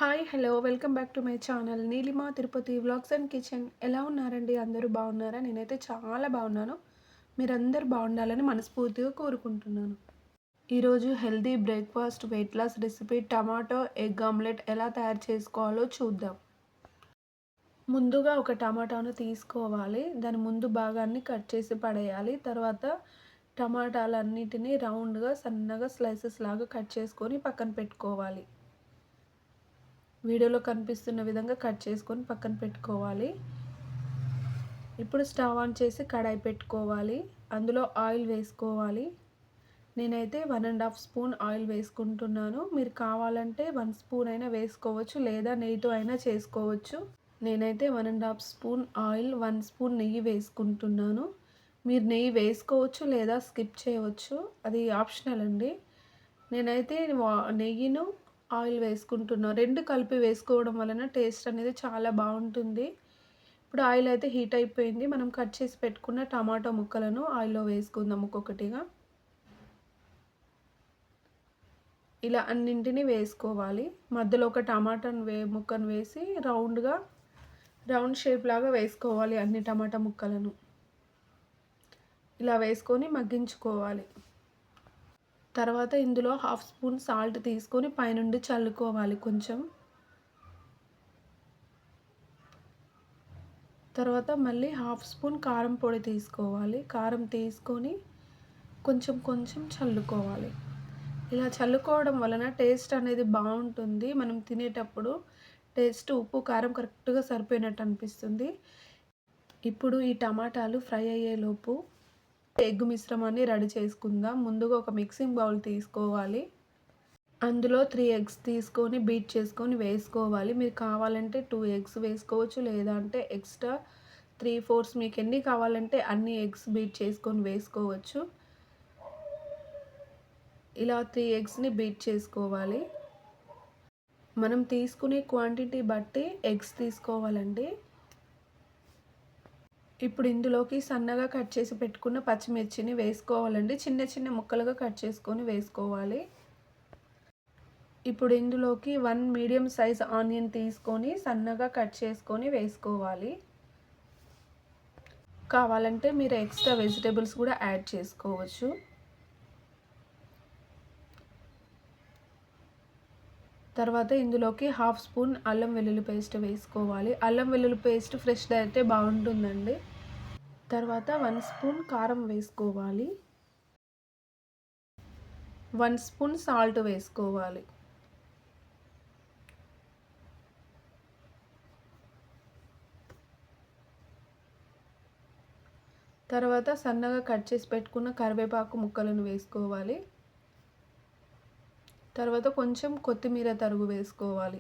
Hi hello welcome back to my channel Neelima Tirupati vlogs and kitchen. ఎలా ఉన్నారండి? అందరూ బాగున్నారా? నేనైతే చాలా బాగున్నాను. మీరందరూ బాగుండాలని మనస్ఫూర్తిగా కోరుకుంటున్నాను. ఈరోజు healthy breakfast weight loss recipe tomato egg omelette ఎలా తయారు చేసుకోవాలో చూద్దాం. ముందుగా ఒక టమాటాను తీసుకోవాలి. దాని ముందు భాగాన్ని కట్ చేసి పడేయాలి. తర్వాత టమాటాలన్నిటినీ రౌండ్గా సన్నగా స్లైసెస్ లాగా కట్ చేసుకొని పక్కన పెట్టుకోవాలి. వీడియోలో కనిపిస్తున్న విధంగా కట్ చేసుకొని పక్కన పెట్టుకోవాలి. ఇప్పుడు స్టవ్ ఆన్ చేసి కడాయి పెట్టుకోవాలి. అందులో ఆయిల్ వేసుకోవాలి. నేనైతే 1.5 స్పూన్ ఆయిల్ వేసుకుంటున్నాను. మీరు కావాలంటే 1 స్పూన్ అయినా వేసుకోవచ్చు, లేదా నెయ్యితో అయినా చేసుకోవచ్చు. నేనైతే 1.5 స్పూన్ ఆయిల్, 1 స్పూన్ నెయ్యి వేసుకుంటున్నాను. మీరు నెయ్యి వేసుకోవచ్చు లేదా స్కిప్ చేయవచ్చు, అది ఆప్షనల్ అండి. నేనైతే నెయ్యిను ఆయిల్ వేసుకుంటున్నా. 2 కలిపి వేసుకోవడం వలన టేస్ట్ అనేది చాలా బాగుంటుంది. ఇప్పుడు ఆయిల్ అయితే హీట్ అయిపోయింది. మనం కట్ చేసి పెట్టుకున్న టమాటో ముక్కలను ఆయిల్లో వేసుకుందాం ఒక్కొక్కటిగా. ఇలా అన్నింటినీ వేసుకోవాలి. మధ్యలో ఒక టమాటాను ముక్కను వేసి రౌండ్ షేప్ లాగా వేసుకోవాలి అన్ని టమాటా ముక్కలను. ఇలా వేసుకొని మగ్గించుకోవాలి. తర్వాత ఇందులో 1/2 స్పూన్ సాల్ట్ తీసుకొని పైనుండి చల్లుకోవాలి కొంచెం. తర్వాత మళ్ళీ 1/2 స్పూన్ కారం పొడి తీసుకోవాలి. కారం తీసుకొని కొంచెం కొంచెం చల్లుకోవాలి. ఇలా చల్లుకోవడం వలన టేస్ట్ అనేది బాగుంటుంది. మనం తినేటప్పుడు టేస్ట్ ఉప్పు కారం కరెక్ట్గా సరిపోయినట్టు అనిపిస్తుంది. ఇప్పుడు ఈ టమాటాలు ఫ్రై అయ్యేలోపు ఎగ్ మిశ్రమాన్ని రెడీ చేసుకుందాం. ముందుగా ఒక మిక్సింగ్ బౌల్ తీసుకోవాలి. అందులో 3 ఎగ్స్ తీసుకొని బీట్ చేసుకొని వేసుకోవాలి. మీరు కావాలంటే 2 ఎగ్స్ వేసుకోవచ్చు, లేదా అంటే ఎక్స్ట్రా 3/4 మీకు ఎన్ని కావాలంటే అన్ని ఎగ్స్ బీట్ చేసుకొని వేసుకోవచ్చు. ఇలా 3 ఎగ్స్ని బీట్ చేసుకోవాలి. మనం తీసుకునే క్వాంటిటీ బట్టి ఎగ్స్ తీసుకోవాలండి. ఇప్పుడు ఇందులోకి సన్నగా కట్ చేసి పెట్టుకున్న పచ్చిమిర్చిని వేసుకోవాలండి. చిన్న చిన్న ముక్కలుగా కట్ చేసుకొని వేసుకోవాలి. ఇప్పుడు ఇందులోకి 1 మీడియం సైజ్ ఆనియన్ తీసుకొని సన్నగా కట్ చేసుకొని వేసుకోవాలి. కావాలంటే మీరు ఎక్స్ట్రా వెజిటేబుల్స్ కూడా యాడ్ చేసుకోవచ్చు. తర్వాత ఇందులోకి 1/2 స్పూన్ అల్లం వెల్లుల్లి పేస్ట్ వేసుకోవాలి. అల్లం వెల్లుల్లి పేస్ట్ ఫ్రెష్‌ది అయితే బాగుంటుందండి. తర్వాత 1 స్పూన్ కారం వేసుకోవాలి. 1 స్పూన్ సాల్ట్ వేసుకోవాలి. తర్వాత సన్నగా కట్ చేసి పెట్టుకున్న కరివేపాకు ముక్కలను వేసుకోవాలి. తర్వాత కొంచెం కొత్తిమీర తరుగు వేసుకోవాలి.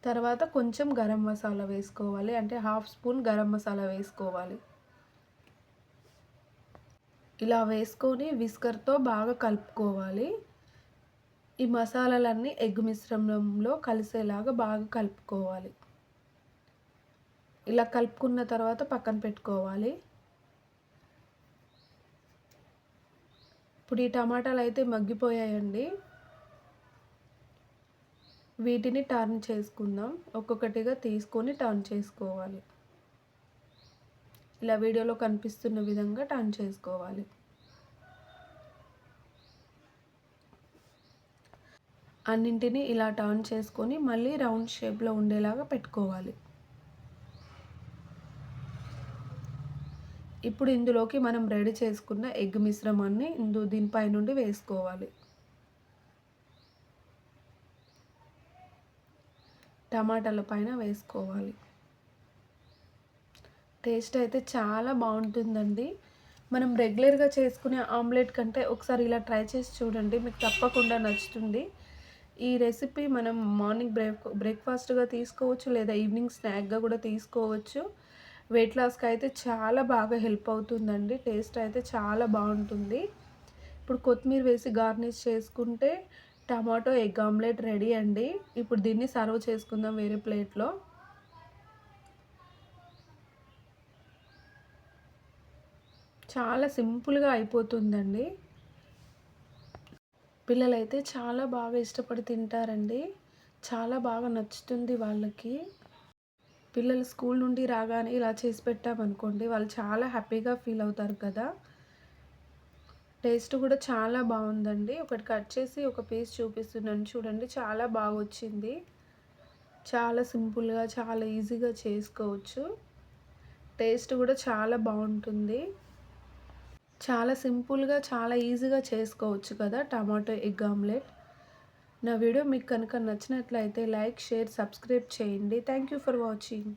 తర్వాత కొంచెం గరం మసాలా వేసుకోవాలి. అంటే 1/2 స్పూన్ గరం మసాలా వేసుకోవాలి. ఇలా వేసుకొని విస్కర్తో బాగా కలుపుకోవాలి. ఈ మసాలాలన్నీ ఎగ్ మిశ్రమంలో కలిసేలాగా బాగా కలుపుకోవాలి. ఇలా కలుపుకున్న తర్వాత పక్కన పెట్టుకోవాలి. ఇప్పుడు ఈ టమాటాలు అయితే మగ్గిపోయాయండి. వీటిని టర్న్ చేసుకుందాం. ఒక్కొక్కటిగా తీసుకొని టర్న్ చేసుకోవాలి. ఇలా వీడియోలో కనిపిస్తున్న విధంగా టర్న్ చేసుకోవాలి. అన్నింటినీ ఇలా టర్న్ చేసుకొని మళ్ళీ రౌండ్ షేప్లో ఉండేలాగా పెట్టుకోవాలి. ఇప్పుడు ఇందులోకి మనం రెడీ చేసుకున్న ఎగ్ మిశ్రమాన్ని దీనిపై నుండి వేసుకోవాలి. టమాటాల పైన వేసుకోవాలి. టేస్ట్ అయితే చాలా బాగుంటుందండి. మనం రెగ్యులర్గా చేసుకునే ఆమ్లెట్ కంటే ఒకసారి ఇలా ట్రై చేసి చూడండి, మీకు తప్పకుండా నచ్చుతుంది. ఈ రెసిపీ మనం మార్నింగ్ బ్రేక్ఫాస్ట్గా తీసుకోవచ్చు, లేదా ఈవినింగ్ స్నాక్గా కూడా తీసుకోవచ్చు. వెయిట్ లాస్కి అయితే చాలా బాగా హెల్ప్ అవుతుందండి. టేస్ట్ అయితే చాలా బాగుంటుంది. ఇప్పుడు కొత్తిమీర వేసి గార్నిష్ చేసుకుంటే టమాటో ఎగ్ ఆమ్లెట్ రెడీ అండి. ఇప్పుడు దీన్ని సర్వ్ చేసుకుందాం వేరే ప్లేట్లో. చాలా సింపుల్‌గా అయిపోతుందండి. పిల్లలైతే చాలా బాగా ఇష్టపడి తింటారండి. చాలా బాగా నచ్చుతుంది వాళ్ళకి. పిల్లలు స్కూల్ నుండి రాగానే ఇలా చేసి పెట్టామనుకోండి, వాళ్ళు చాలా హ్యాపీగా ఫీల్ అవుతారు కదా! టేస్ట్ కూడా చాలా బావుందండి. ఒకటి కట్ చేసి ఒక పీస్ చూపిస్తున్నాను చూడండి. చాలా బాగొచ్చింది. చాలా సింపుల్‌గా, చాలా ఈజీగా చేసుకోవచ్చు. టేస్ట్ కూడా చాలా బావుంటుంది. చాలా సింపుల్‌గా, చాలా ఈజీగా చేసుకోవచ్చు కదా! Tomato egg omelette. నా వీడియో మీకు కనుక నచ్చినట్లయితే లైక్, షేర్, సబ్స్క్రైబ్ చేయండి. Thank you for watching.